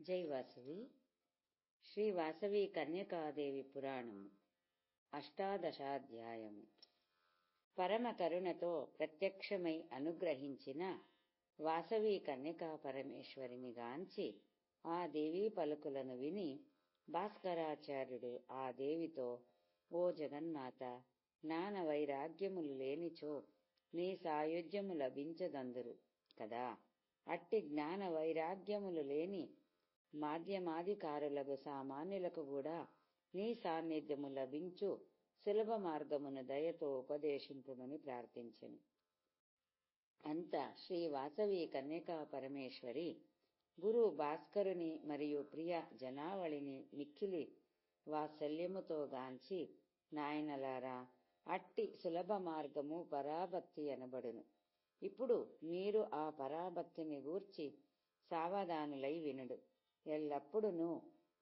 జై వాసవి. శ్రీ వాసవి కన్యకాదేవి పురాణము అష్టాదశాధ్యాయము. పరమ కరుణతో ప్రత్యక్షమై అనుగ్రహించిన వాసవి కన్యకా పరమేశ్వరిని గాంచి ఆ దేవీ పలుకులను విని భాస్కరాచార్యుడు ఆ దేవితో, ఓ జగన్మాత, జ్ఞాన వైరాగ్యములు లేనిచో నీ సాయుధ్యము లభించదందురు కదా. అట్టి జ్ఞాన వైరాగ్యములు లేని మాధ్యమాధికారులకు సామాన్యులకు కూడా నీ సాన్నిధ్యము లభించు సులభ మార్గమును దయతో ఉపదేశింపుమని ప్రార్థించెను. అంత శ్రీ వాసవి కన్యకా పరమేశ్వరి గురు భాస్కరుని మరియు ప్రియ జనావళిని మిక్కిలి వాత్సల్యముతో గాంచి, నాయనలారా, అట్టి సులభ మార్గము పరాభక్తి అనబడును. ఇప్పుడు మీరు ఆ పరాభక్తిని గూర్చి సావధానులై వినుడు. ఎల్లప్పుడును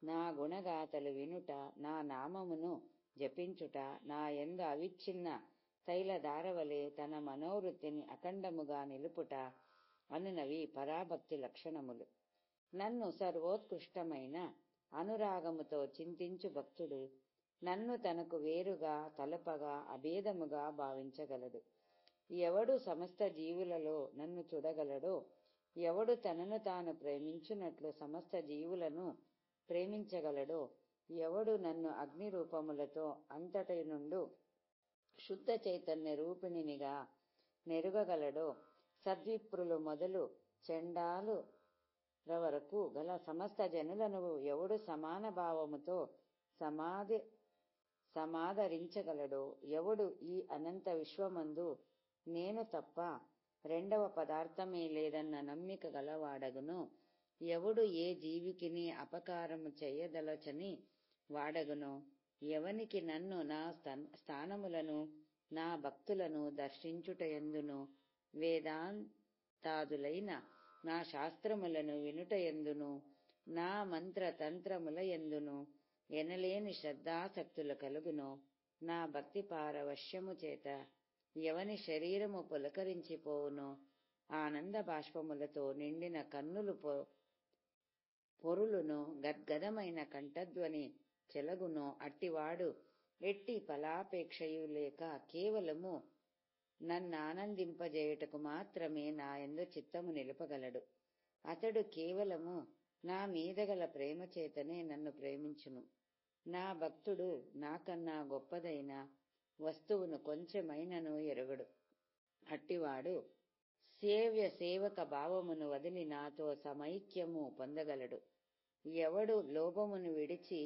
నా గుణగాథలు వినుట, నా నామమును జపించుట, నా యందు అవిచ్ఛిన్న తైలధారవలే తన మనోవృత్తిని అఖండముగా నిలుపుట అనునవి పరాభక్తి లక్షణములు. నన్ను సర్వోత్కృష్టమైన అనురాగముతో చింతించు భక్తుడు నన్ను తనకు వేరుగా తలపగా అభేదముగా భావించగలడు. ఎవడు సమస్త జీవులలో నన్ను చూడగలడో, ఎవడు తనను తాను ప్రేమించున్నట్లు సమస్త జీవులను ప్రేమించగలడో, ఎవడు నన్ను అగ్ని రూపములతో అంతటి నుండు శుద్ధ చైతన్య రూపిణినిగా నెరుగగలడో, సద్విప్రులు మొదలు చండాలుల వరకు గల సమస్త జనులను ఎవడు సమాన భావముతో సమాదరించగలడో, ఎవడు ఈ అనంత విశ్వమందు నేను తప్ప రెండవ పదార్థమే లేదన్న నమ్మిక గలవాడగునో, ఎవడు ఏ జీవికిని అపకారము చేయదలచని వాడగునో, ఎవనికి నన్ను నా స్థానములను నా భక్తులను దర్శించుటయందును, వేదాంతాదులైన నా శాస్త్రములను వినుటయందును, నా మంత్ర తంత్రముల యందును ఎనలేని శ్రద్ధాసక్తులు కలుగునో, నా భక్తి పారవశ్యము చేత ఎవని శరీరము పులకరించిపోవునో, ఆనంద బాష్పములతో నిండిన కన్నులు పొరులునో, గద్గదమైన కంఠధ్వని చెలగునో, అట్టివాడు ఎట్టి ఫలాపేక్షయు లేక కేవలము నన్నానందింపజేయుటకు మాత్రమే నాయందు చిత్తము నిలుపగలడు. అతడు కేవలము నా మీదగల ప్రేమ చేతనే నన్ను ప్రేమించును. నా భక్తుడు నాకన్నా గొప్పదైన వస్తువును కొంచెమైనను ఎరుగడు. అట్టివాడు సేవ్య సేవక భావమును వదిలి నాతో సమైక్యము పొందగలడు. ఎవడు లోభమును విడిచి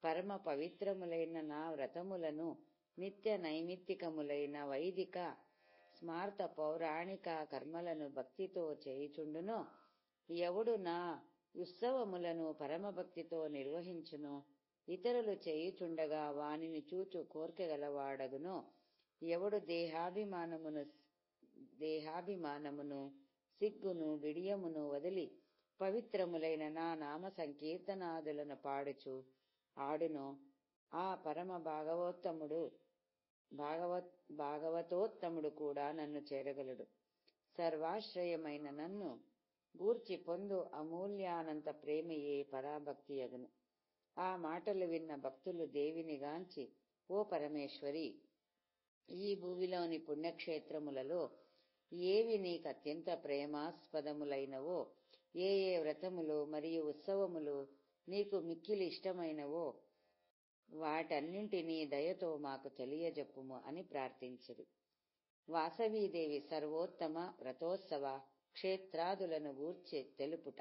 పరమ పవిత్రములైన నా వ్రతములను, నిత్య నైమిత్తికములైన వైదిక స్మార్త పౌరాణిక కర్మలను భక్తితో చేయుచుండునో, ఎవడు నా ఉత్సవములను పరమభక్తితో నిర్వహించునో, ఇతరులు చేయుచుండగా వానిని చూచు కోర్కెగలవాడగునో, ఎవడు దేహాభిమానమును సిగ్గును బిడియమును వదిలి పవిత్రములైన నా నామ సంకీర్తనాదులను పాడుచు ఆడునో, ఆ పరమ భాగవతోత్తముడు కూడా నన్ను చేరగలడు. సర్వాశ్రయమైన నన్ను గూర్చి పొందు అమూల్యానంత ప్రేమయే పరాభక్తి అగును. ఆ మాటలు విన్న భక్తులు దేవిని గాంచి, ఓ పరమేశ్వరి, ఈ భూమిలోని పుణ్యక్షేత్రములలో ఏవి నీకు అత్యంత ప్రేమాస్పదములైనవో, ఏ ఏ వ్రతములు మరియు ఉత్సవములు నీకు మిక్కిలి ఇష్టమైనవో వాటన్నింటినీ దయతో మాకు తెలియజెప్పుము అని ప్రార్థించిరి. వాసవీదేవి సర్వోత్తమ వ్రతోత్సవ క్షేత్రాదులను గూర్చి తెలుపుట.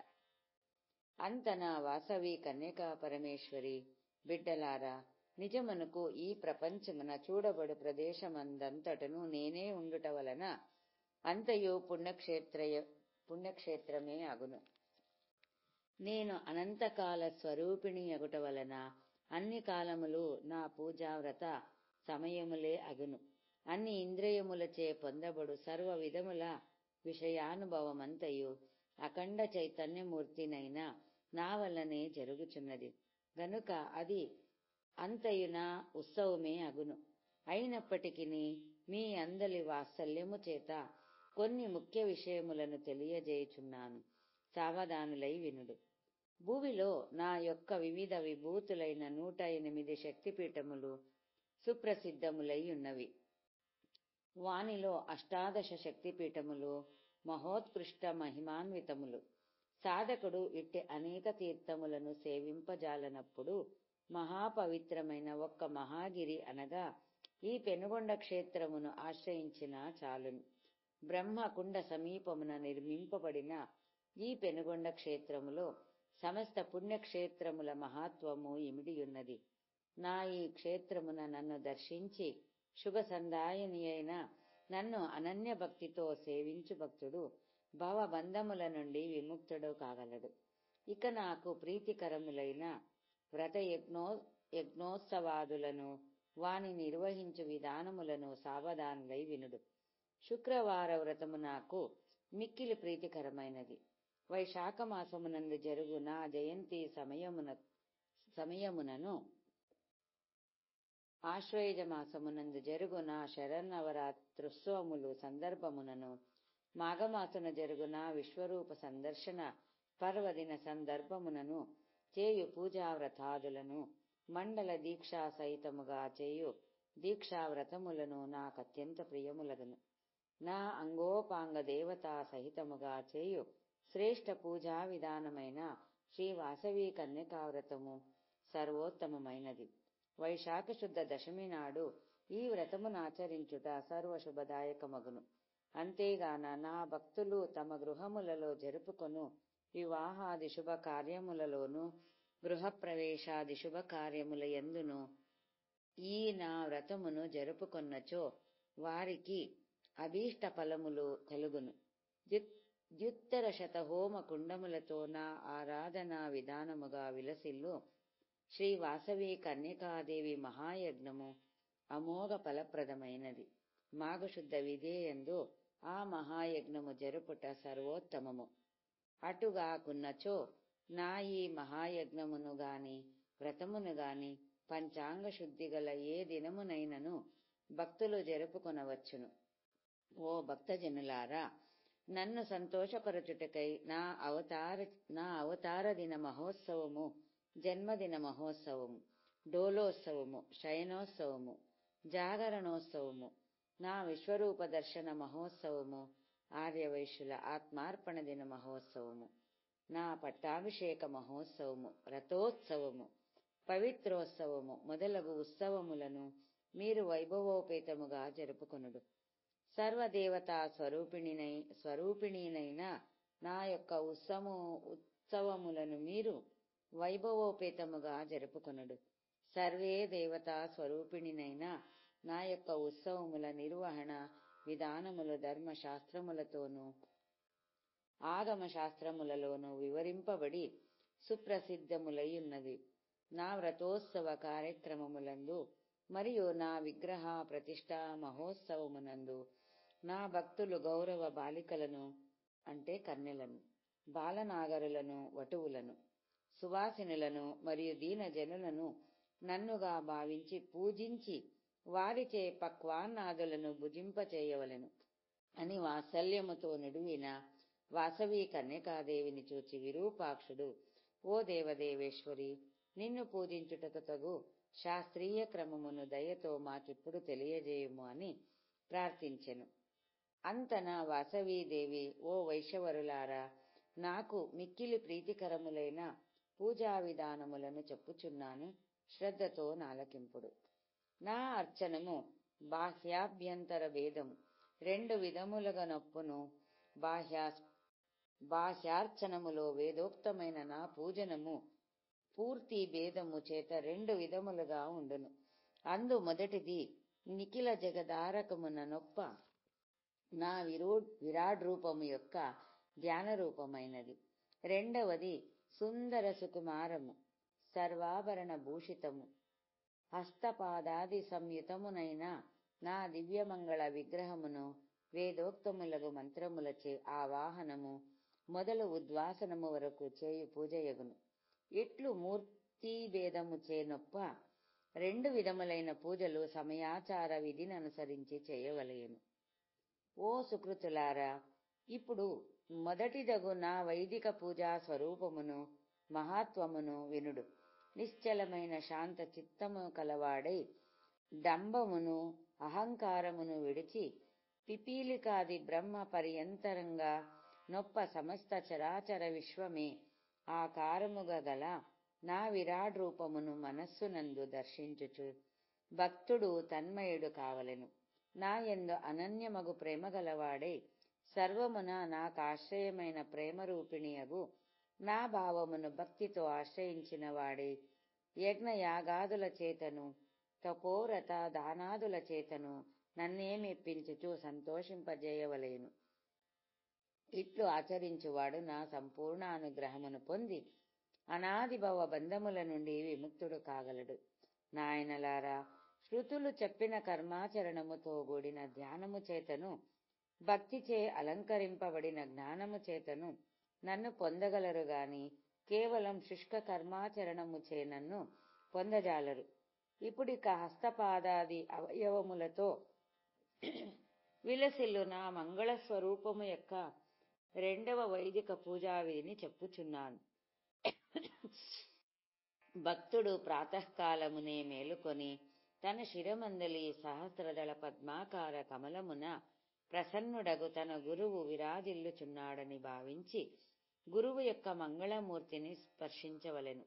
అంతన వాసవి కన్యకా పరమేశ్వరి, బిడ్డలారా, నిజమునకు ఈ ప్రపంచమున చూడబడు ప్రదేశమందంతటను నేనే ఉండుట వలన అంతయు పుణ్యక్షేత్రమే అగును. నేను అనంతకాల స్వరూపిణి అగుట వలన అన్ని కాలములు నా పూజావ్రత సమయములే అగును. అన్ని ఇంద్రియములచే పొందబడు సర్వ విధముల విషయానుభవమంతయు అఖండ చైతన్యమూర్తినైన నా వల్లనే జరుగుచున్నది గనుక అది అంతయు నా ఉత్సవమే అగును. అయినప్పటికిని మీ అందలి వాత్సల్యము చేత కొన్ని ముఖ్య విషయములను తెలియజేయుచున్నాను. సావధానులై వినుడు. భూమిలో నా యొక్క వివిధ విభూతులైన 108 శక్తిపీఠములు సుప్రసిద్ధములై ఉన్నవి. వానిలో అష్టాదశ శక్తిపీఠములు మహోత్కృష్ట మహిమాన్వితములు. సాధకుడు ఇట్టి అనేక తీర్థములను సేవింపజాలనప్పుడు మహాపవిత్రమైన ఒక్క మహాగిరి అనగా ఈ పెనుగొండ క్షేత్రమును ఆశ్రయించిన చాలును. బ్రహ్మకుండ సమీపమున నిర్మింపబడిన ఈ పెనుగొండ క్షేత్రములో సమస్త పుణ్యక్షేత్రముల మహత్వము ఇమిడియున్నది. నా ఈ క్షేత్రమున నన్ను దర్శించి శుభసందాయని అయిన నన్ను అనన్య భక్తితో సేవించు భక్తుడు భవబంధముల నుండి విముక్తుడు కాగలడు. ఇక నాకు ప్రీతికరములైన వ్రత యజ్ఞోత్సవాదులను వాని నిర్వహించు విధానములను సావధానులై వినుడు. శుక్రవార వ్రతము నాకు మిక్కిలి ప్రీతికరమైనది. వైశాఖ మాసమునందు జరుగు నా జయంతి సమయమునను ఆశ్వయుజ మాసమునందు జరుగు నా శరన్నవరాత్రుత్సవములు సందర్భమునను మాఘమాసన జరుగు నా విశ్వరూప సందర్శన పర్వదిన సందర్భమునను చేయు పూజావ్రతాదులను మండల దీక్షా సహితముగా చేయు దీక్షావ్రతములను నాకత్యంత ప్రియములగును. నా అంగోపాంగ దేవతా సహితముగా చేయు శ్రేష్ఠ పూజా విధానమైన శ్రీ వాసవి కన్యకావ్రతము సర్వోత్తమమైనది. వైశాఖ శుద్ధ దశమి నాడు ఈ వ్రతమునాచరించుట సర్వశుభదాయకమగును. అంతేగాన నా భక్తులు తమ గృహములలో జరుపుకొను వివాహాది శుభ కార్యములలోనూ గృహప్రవేశాది శుభ కార్యముల యందును ఈ నా వ్రతమును జరుపుకొన్నచో వారికి అభీష్ట ఫలములు కలుగును. ద్యుత్తర శతహోమ కుండములతో నా ఆరాధనా విధానముగా విలసిల్లు శ్రీ వాసవి కన్యకాదేవి మహాయజ్ఞము అమోఘ ఫలప్రదమైనది. మాఘశుద్ధ విధేయందు ఆ మహాయజ్ఞము జరుపుట సర్వోత్తమము. అటుగాకున్నచో నా ఈ మహాయజ్ఞమును గాని వ్రతమును గాని పంచాంగ శుద్ధి గల ఏ దినమునైనను భక్తులు జరుపుకొనవచ్చును. ఓ భక్తజనులారా, నన్ను సంతోషపరచుటకై నా అవతార దిన మహోత్సవము, జన్మదిన మహోత్సవము, డోలోత్సవము, శయనోత్సవము, జాగరణోత్సవము, నా విశ్వరూప దర్శన మహోత్సవము, ఆర్యవైశ్యుల ఆత్మార్పణ దిన మహోత్సవము, నా పట్టాభిషేక మహోత్సవము, రథోత్సవము, పవిత్రోత్సవము మొదలగు ఉత్సవములను మీరు వైభవోపేతముగా జరుపుకొనుడు. సర్వదేవతా స్వరూపిణినైన నా యొక్క ఉత్సవములను మీరు వైభవోపేతముగా జరుపుకొనుడు. సర్వే దేవతా స్వరూపిణినైన నా యొక్క ఉత్సవముల నిర్వహణ విధానములు ధర్మశాస్త్రములతోనూ ఆగమ శాస్త్రములలోనూ వివరింపబడి సుప్రసిద్ధములైయున్నది. నా వ్రతోత్సవ కార్యక్రమములందు మరియు నా విగ్రహ ప్రతిష్టా మహోత్సవమునందు నా భక్తులు గౌరవ బాలికలను అంటే కన్యలను, బాలనాగరులను, వటువులను, సువాసినులను మరియు దీనజనులను నన్నుగా భావించి పూజించి వారిచే పక్వాన్నాదులను భుజింపచేయవలెను అని వాత్సల్యముతో నిడువిన వాసవి కన్యకాదేవిని చూచి విరూపాక్షుడు, ఓ దేవదేవేశ్వరి, నిన్ను పూజించుటకు తగు శాస్త్రీయ క్రమమును దయతో మాకిప్పుడు తెలియజేయుము అని ప్రార్థించెను. అంతన వాసవీదేవి, ఓ వైశ్యవరులారా, నాకు మిక్కిలి ప్రీతికరములైన పూజా విధానములను చెప్పుచున్నాను, శ్రద్ధతో నాలకింపుడు. నా అర్చనము బాహ్యాభ్యంతర భేదము 2 విధములుగా నొప్పును. బాహ్యార్చనములో వేదోక్తమైన నా పూజనము పూర్తి భేదము చేత 2 విధములుగా ఉండును. అందు మొదటిది నిఖిల జగదారకమున నొప్ప నా విరాడ్ రూపము యొక్క ధ్యాన రూపమైనది. రెండవది సుందర సుకుమారము, సర్వాభరణ భూషితము, హస్తపాదాది సంయుతమునైన నా దివ్యమంగళ విగ్రహమును వేదోక్తములగు మంత్రములచే ఆవాహనము మొదలు ఉద్వాసనము వరకు చేయు పూజయగును. ఇట్లు మూర్తిభేదముచే నొప్ప 2 విధములైన పూజలు సమయాచార విధిననుసరించి చేయవలెను. ఓ సుకృతులారా, ఇప్పుడు మొదటిదగు నా వైదిక పూజా స్వరూపమును మహాత్వమును వినుడు. నిశ్చలమైన శాంత చిత్తము కలవాడై డంబమును అహంకారమును విడిచి పిపీలికాది బ్రహ్మ పర్యంతరంగా నొప్ప సమస్త చరాచర విశ్వమే ఆకారముగా గల నా విరాడ్ రూపమును మనస్సునందు దర్శించుచు భక్తుడు తన్మయుడు కావలెను. నా యందు అనన్యమగు ప్రేమ గలవాడై సర్వమున నాకాశ్రయమైన ప్రేమరూపిణియగు నా భావమును భక్తితో ఆశ్రయించిన వాడే యజ్ఞయాగాదుల చేతను తపోరత దానాదుల చేతను నన్నే మెప్పించుచు సంతోషింపజేయవలేను. ఇట్లు ఆచరించువాడు నా సంపూర్ణ అనుగ్రహమును పొంది అనాది భవ బంధముల నుండి విముక్తుడు కాగలడు. నాయనలారా, శృతులు చెప్పిన కర్మాచరణముతో కూడిన ధ్యానము చేతను భక్తిచే అలంకరింపబడిన జ్ఞానము చేతను నన్ను పొందగలరు గాని కేవలం శుష్క కర్మాచరణముచే నన్ను పొందజాలరు. ఇప్పుడిక హస్తపాదాది అవయవములతో విలసిల్లు నా మంగళ స్వరూపము యొక్క రెండవ వైదిక పూజావిధిని చెప్పుచున్నాను. భక్తుడు ప్రాతకాలమునే మేలుకొని తన శిరమందలి సహస్రదళ పద్మాకార కమలమున ప్రసన్నుడగు తన గురువు విరాజిల్లుచున్నాడని భావించి గురువు యొక్క మంగళమూర్తిని స్పర్శించవలెను.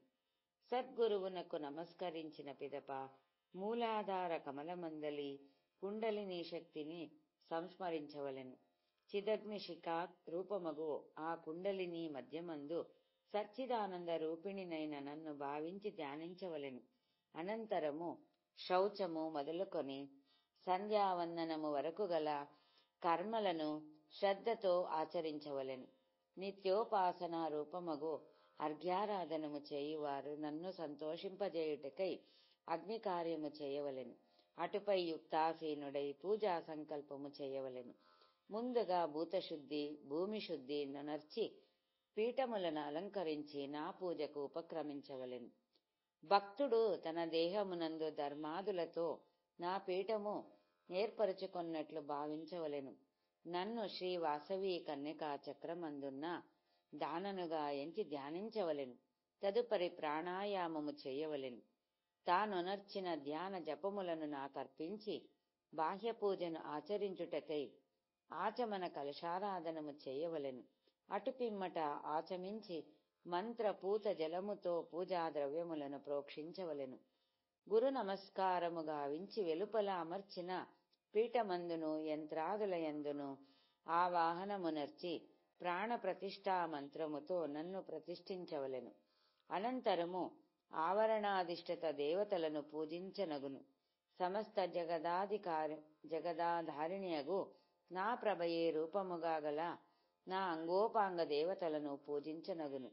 సద్గురువునకు నమస్కరించిన పిదప మూలాధార కమలమందలి కుండలిని శక్తిని సంస్మరించవలెను. చిదగ్ని శిఖా రూపమగు ఆ కుండలిని మధ్యమందు సచ్చిదానంద రూపిణినైన నన్ను భావించి ధ్యానించవలెను. అనంతరము శౌచము మొదలుకొని సంధ్యావందనము వరకు గల కర్మలను శ్రద్ధతో ఆచరించవలెను. నిత్యోపాసన రూపమగు అర్ఘ్యారాధనము చేయువారు నన్ను సంతోషింపజేయుటకై అగ్ని కార్యము చేయవలెను. అటుపై యుక్తాసీనుడై పూజా సంకల్పము చేయవలెను. ముందుగా భూతశుద్ధి భూమి శుద్ధి నొనర్చి పీఠములను అలంకరించి నా పూజకు ఉపక్రమించవలెను. భక్తుడు తన దేహమునందు ధర్మాదులతో నా పీఠము ఏర్పరచుకొన్నట్లు భావించవలెను. నన్ను శ్రీ వాసవి కన్యకా చక్రమందున్న దాననుగా ఎంచి ధ్యానించవలెను. తదుపరి ప్రాణాయామము చేయవలెను. తానొనర్చిన ధ్యాన జపములను నాకర్పించి బాహ్య పూజను ఆచరించుటకై ఆచమన కలశారాధనము చేయవలెను. అటుపిమ్మట ఆచమించి మంత్ర పూత జలముతో పూజా ద్రవ్యములను ప్రోక్షించవలెను. గురు నమస్కారము గావించి వెలుపల అమర్చిన పీఠమందును యంత్రాదులయందును ఆవాహనమునర్చి ప్రాణ ప్రతిష్ఠా మంత్రముతో నన్ను ప్రతిష్ఠించవలెను. అనంతరము ఆవరణాధిష్ఠిత దేవతలను పూజించనగును. సమస్త జగదాధారిణియగు నా ప్రభయే రూపముగా గల నా అంగోపాంగ దేవతలను పూజించనగును.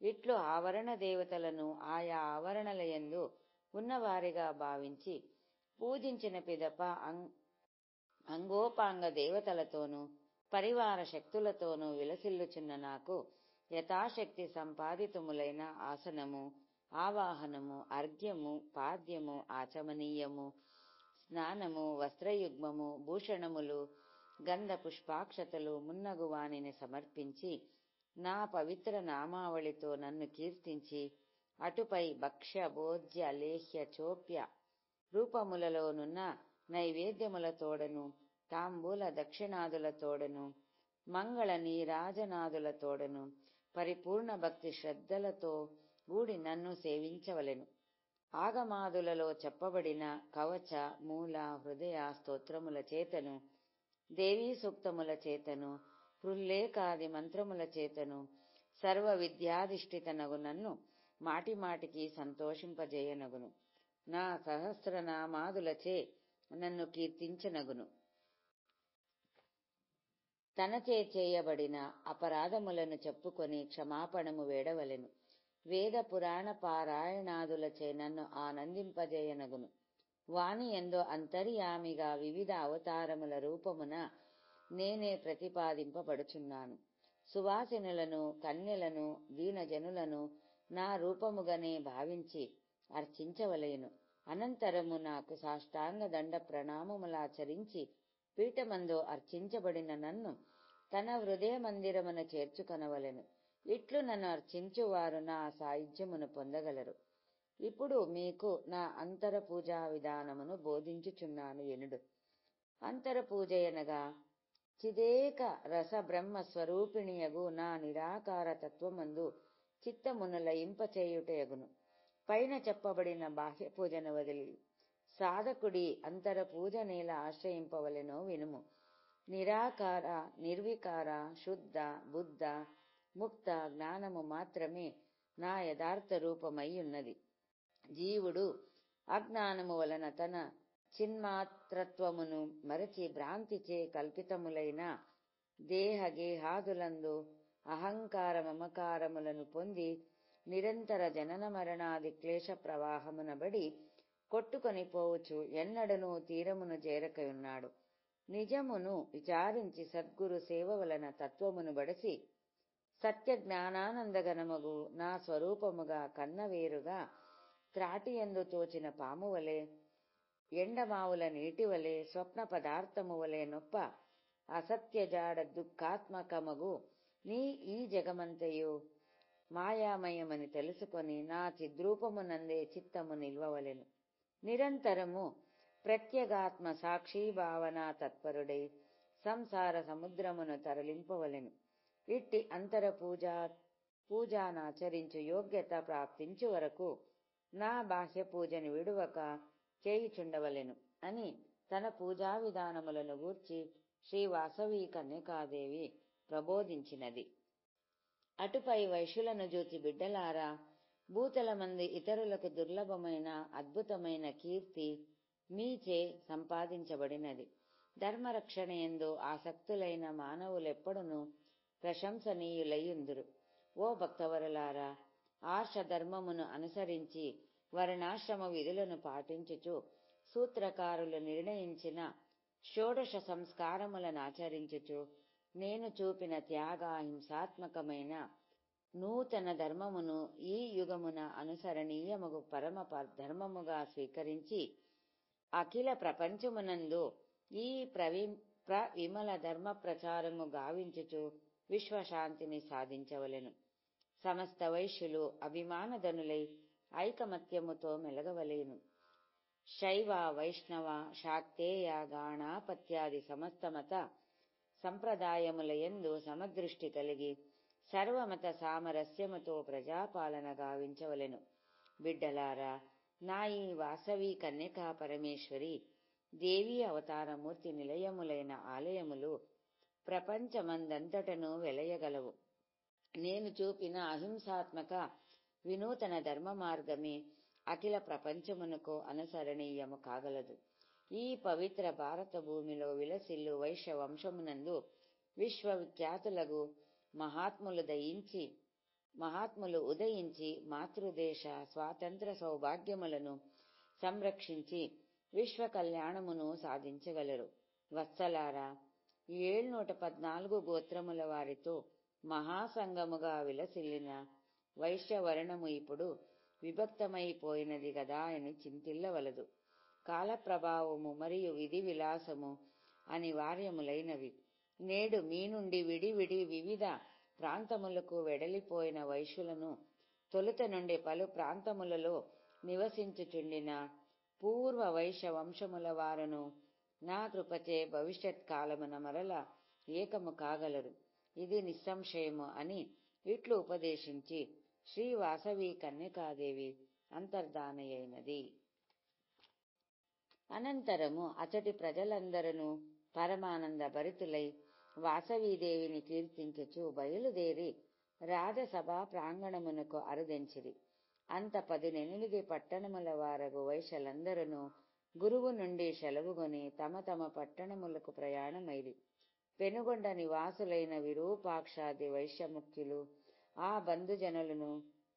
ఇట్లు ఆవరణ దేవతలను ఆయా ఆవరణలయందు ఉన్నవారిగా భావించి పూజించిన పిదప అంగోపాంగ దేవతలతోనూ పరివార శక్తులతోనూ విలసిల్లుచున్న నాకు యథాశక్తి సంపాదితములైన ఆసనము, ఆవాహనము, అర్ఘ్యము, పాద్యము, ఆచమనీయము, స్నానము, వస్త్రయుగ్మము, భూషణములు, గంధ పుష్పాక్షతలు మున్నగు వానిని సమర్పించి నా పవిత్ర నామావళితో నన్ను కీర్తించి అటుపై భక్ష్య భోజ్య లేహ్య చోప్య రూపములలోనున్న నైవేద్యములతోడను తాంబూల దక్షిణాదులతోడను మంగళ నీరాజనాదులతోడను పరిపూర్ణ భక్తి శ్రద్ధలతో గూడి నన్ను సేవించవలెను. ఆగమాదులలో చెప్పబడిన కవచ మూల హృదయ స్తోత్రముల చేతను దేవీ సూక్తముల చేతను హృల్లేఖాది మంత్రముల చేతను సర్వ విద్యాధిష్ఠితనగు నన్ను మాటిమాటికి సంతోషింపజేయనగును. నా సహస్రనామాదులచే నన్ను కీర్తించనగును. తనచే చేయబడిన అపరాధములను చెప్పుకొని క్షమాపణము వేడవలెను. వేద పురాణ పారాయణాదులచే నన్ను ఆనందింపజేయనగును. వాని యందు అంతర్యామిగా వివిధ అవతారముల రూపమున నేనే ప్రతిపాదింపబడుచున్నాను. సువాసినులను, కన్యలను, దీనజనులను నా రూపముగానే భావించి అర్చించవలెను. అనంతరము నాకు సాష్టాంగ దండ ప్రణామములాచరించి పీఠమందు అర్చించబడిన నన్ను తన హృదయ మందిరమున చేర్చుకొనవలెను. ఇట్లు నన్ను అర్చించువారు నా సాయుధ్యమును పొందగలరు. ఇప్పుడు మీకు నా అంతర పూజా విధానమును బోధించుచున్నాను వినుడు. అంతర పూజయనగా చిదేక రస బ్రహ్మ స్వరూపిణియగు నా నిరాకార తత్వమందు చిత్తమును లయింపచేయుటయగును. పైన చెప్పబడిన బాహ్య పూజను వదిలి సాధకుడి అంతర పూజ నేల ఆశ్రయింపవలెనో వినుము. నిరాకార, నిర్వికార, శుద్ధ, బుద్ధ, ముక్త జ్ఞానము మాత్రమే నా యథార్థ రూపమయ్యున్నది. జీవుడు అజ్ఞానము వలన తన చిన్మాత్రత్వమును మరచి భ్రాంతిచే కల్పితములైన దేహగేహాదులందు అహంకార మమకారములను పొంది నిరంతర జనన మరణాది క్లేశ ప్రవాహమునబడి కొట్టుకొని పోవచ్చు ఎన్నడనూ తీరమును చేరకయున్నాడు. నిజమును విచారించి సద్గురు సేవ వలన తత్వమును బడసి సత్య జ్ఞానానందగనమగు నా స్వరూపముగా కన్నవేరుగా త్రాటియందు తోచిన పాము వలె, ఎండమావుల నీటి వలె, స్వప్న పదార్థము వలె నొప్ప అసత్యజాడ దుఃఖాత్మకమగు నీ ఈ జగమంతయు మాయామయమని తెలుసుకొని నా చిద్రూపమునందే చిత్తము నిల్వవలెను. నిరంతరము ప్రత్యేగాత్మ సాక్షీభావన తత్పరుడై సంసార సముద్రమును తరలింపవలెను. ఇట్టి అంతర పూజానాచరించు యోగ్యత ప్రాప్తించు వరకు నా బాహ్య పూజను విడువక చేయుచుండవలెను అని తన పూజా విధానములను గూర్చి శ్రీ వాసవి కన్యకాదేవి ప్రబోధించినది. అటుపై వైశ్యులను జూచి బిడ్డలారా, భూతల మంది ఇతరులకు దుర్లభమైన అద్భుతమైన కీర్తి మీచే సంపాదించబడినది. ధర్మరక్షణయందు ఆసక్తులైన మానవులెప్పుడునూ ప్రశంసనీయులయ్యుందురు. ఓ భక్తవరులారా, ఆర్షధర్మమును అనుసరించి వర్ణాశ్రమ విధులను పాటించుచు సూత్రకారులు నిర్ణయించిన షోడశ సంస్కారములను ఆచరించుచు నేను చూపిన త్యాగాహింసాత్మకమైన నూతన ధర్మమును ఈ యుగమున అనుసరణీయమగు పరమ ధర్మముగా స్వీకరించి అఖిల ప్రపంచమునందు ఈ ప్రవిమల ధర్మ ప్రచారము గావించుచు విశ్వశాంతిని సాధించవలెను. సమస్త వైశ్యులు అభిమానధనులై ఐకమత్యముతో మెలగవలెను. శైవ, వైష్ణవ, శాక్తేయ, గాణాపత్యాది సమస్త మత సంప్రదాయములయందు సమదృష్టి కలిగి సర్వమత సామరస్యముతో ప్రజాపాలన గావించవలెను. బిడ్డలారా, నా ఈ వాసవి కన్యకా పరమేశ్వరి దేవీ అవతారమూర్తి నిలయములైన ఆలయములు ప్రపంచమందంతటను వెలయగలవు. నేను చూపిన అహింసాత్మక వినూతన ధర్మ మార్గమే అఖిల ప్రపంచమునకు అనుసరణీయము కాగలదు. ఈ పవిత్ర భారత భూమిలో విలసిల్లు వైశ్య వంశమునందు విశ్వవిఖ్యాతులగు మహాత్ములు ఉదయించి మాతృదేశ స్వాతంత్ర సౌభాగ్యములను సంరక్షించి విశ్వ కళ్యాణమును సాధించగలరు. వత్సలారా, 714 గోత్రముల వారితో మహాసంగముగా విలసిల్లిన వైశ్యవర్ణము ఇప్పుడు విభక్తమైపోయినది గదా అని చింతిల్లవలదు. కాలప్రభావము మరియు విధి విలాసము అనివార్యములైనవి. నేడు మీ నుండి విడివిడి వివిధ ప్రాంతములకు వెడలిపోయిన వైశ్యులను తొలుత నుండి పలు ప్రాంతములలో నివసించుచుండిన పూర్వ వైశ్య వంశముల వారును నా కృపచే భవిష్యత్ కాలమున మరల ఏకము కాగలరు. ఇది నిస్సంశయము అని ఇట్లు ఉపదేశించి శ్రీ వాసవి కన్యకాదేవి అంతర్ధానయైనది. అనంతరము అచటి ప్రజలందరూ పరమానంద భరితులై వాసవీదేవిని కీర్తించుచు బయలుదేరి రాజసభా ప్రాంగణమునకు అరుదెంచిరి. అంత 18 పట్టణముల వారగు వైశ్యులందరూ గురువు నుండి సెలవుగొని తమ తమ పట్టణములకు ప్రయాణమైరి. పెనుగొండ నివాసులైన విరూపాక్షాది వైశ్యముఖ్యులు ఆ బంధుజనులను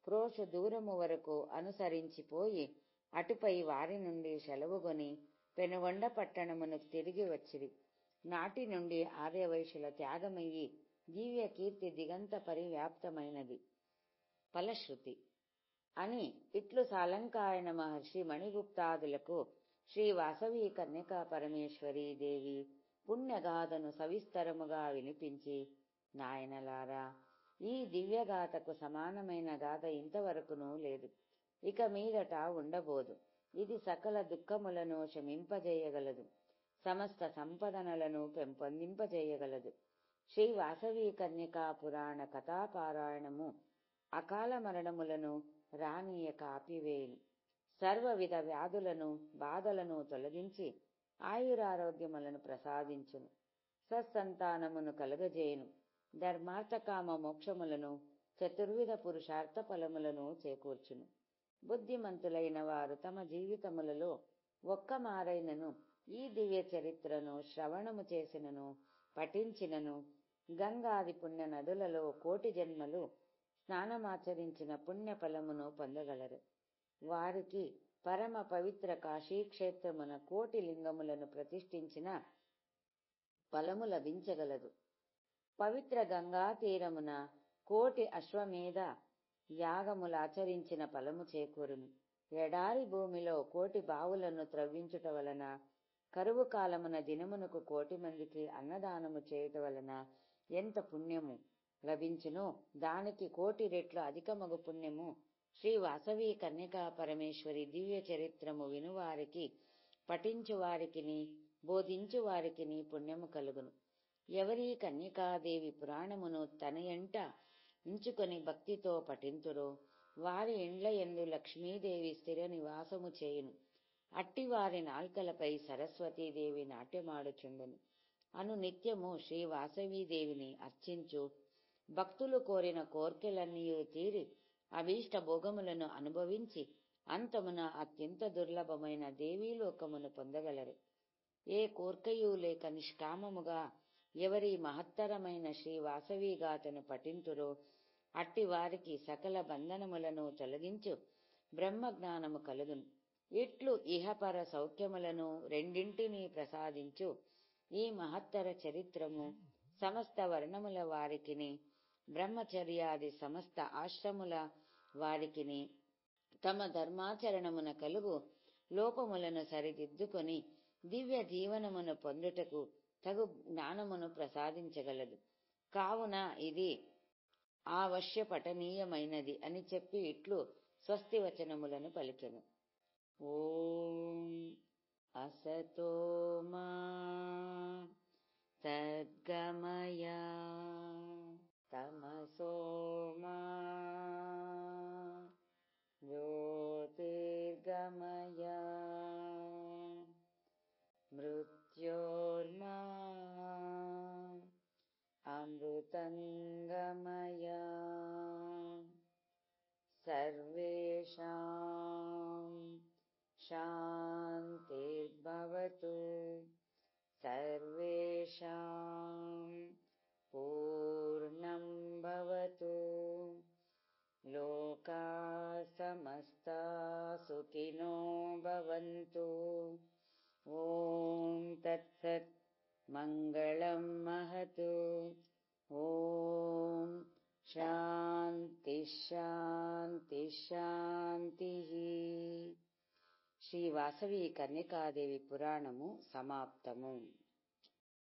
ప్రోషు దూరము వరకు అనుసరించిపోయి అటుపై వారి నుండి సెలవుగొని పెనుగొండ పట్టణమునకు తిరిగి వచ్చిరి. నాటి నుండి ఆర్యవైశ్యుల త్యాగమయ్యి దివ్య కీర్తి దిగంత పరివ్యాప్తమైనది. ఫలశ్రుతి అని ఇట్లు సాలంకాయన మహర్షి మణిగుప్తాదులకు శ్రీ వాసవి కన్యకా పరమేశ్వరీ దేవి పుణ్యగాథను సవిస్తరముగా వినిపించి, నాయనలారా, ఈ దివ్యగాథకు సమానమైన గాథ ఇంతవరకునూ లేదు, ఇక మీదట ఉండబోదు. ఇది సకల దుఃఖములను శమింపజేయగలదు, సమస్త సంపదనలను పెంపొందింపజేయగలదు. శ్రీ వాసవి కన్యకా పురాణ కథాపారాయణము అకాల మరణములను రానీయక ఆపివేయును, సర్వవిధ వ్యాధులను బాధలను తొలగించి ఆయురారోగ్యములను ప్రసాదించును, సత్సంతానమును కలుగజేయును, ధర్మార్థకామ మోక్షములను చతుర్విధ పురుషార్థ ఫలములను చేకూర్చును. బుద్ధిమంతులైన వారు తమ జీవితములలో ఒక్క మారైనను ఈ దివ్య చరిత్రను శ్రవణము చేసినను పఠించినను గంగాది పుణ్య నదులలో కోటి జన్మలు స్నానమాచరించిన పుణ్య ఫలమును పొందగలరు. వారికి పరమ పవిత్ర కాశీక్షేత్రమున కోటి లింగములను ప్రతిష్ఠించిన ఫలము లభించగలదు. పవిత్ర గంగా తీరమున కోటి అశ్వమేధ యాగములాచరించిన ఫలము చేకూరును. ఎడారి భూమిలో కోటి బావులను త్రవ్వించుట వలన, కరువు కాలమున దినమునకు 1,000,000 మందికి అన్నదానము చేయుట వలన ఎంత పుణ్యము లభించునో దానికి 1,000,000 రెట్లు అధికమగు పుణ్యము శ్రీ వాసవి కన్యకా పరమేశ్వరి దివ్య చరిత్రము వినువారికి, పఠించువారికిని, బోధించువారికిని పుణ్యము కలుగును. ఎవరి కన్యకాదేవి పురాణమును తన ఎంట ఉంచుకొని భక్తితో పఠింతురో వారి ఇండ్ల యందు లక్ష్మీదేవి స్థిర నివాసము చేయును. అట్టి వారి నాల్కలపై సరస్వతీదేవి నాట్యమాడుచుండును. నిత్యము శ్రీ వాసవీదేవిని అర్చించు భక్తులు కోరిన కోర్కెలన్నీయూ తీరి అభీష్ట భోగములను అనుభవించి అంతమున అత్యంత దుర్లభమైన దేవీలోకమును పొందగలరు. ఏ కోర్కయూ లేక నిష్కామముగా ఎవరి మహత్తరమైన శ్రీ వాసవి గాథను పఠింతురో అట్టి వారికి సకల బంధనములను తొలగించు బ్రహ్మజ్ఞానము కలుగును. ఇట్లు ఇహపర సౌఖ్యములను రెండింటినీ ప్రసాదించు ఈ మహత్తర చరిత్రము సమస్త వర్ణముల వారికిని, బ్రహ్మచర్యాది సమస్త ఆశ్రముల వారికిని తమ ధర్మాచరణమున కలుగు లోపములను సరిదిద్దుకొని దివ్య జీవనమును పొందుటకు తగు జ్ఞానమును ప్రసాదించగలదు. కావున ఇది ఆవశ్య పఠనీయమైనది అని చెప్పి ఇట్లు స్వస్తి వచనములను పలికెను. ఓం అసతో మా సద్గమయ తమసో మా జ్యోతిర్గమయ మృత్యోర్మా అమృతంగమయ సర్వేషాం శాంతిర్భవతు సర్వేషాం పూర్ణం భవతు లోకా సమస్తా సుఖినో భవంతు. ఓం తత్సత్ మంగళం మహతు. ఓం శాంతి శాంతి శాంతి. శ్రీ వాసవి కన్యకాదేవి పురాణము సమాప్తము.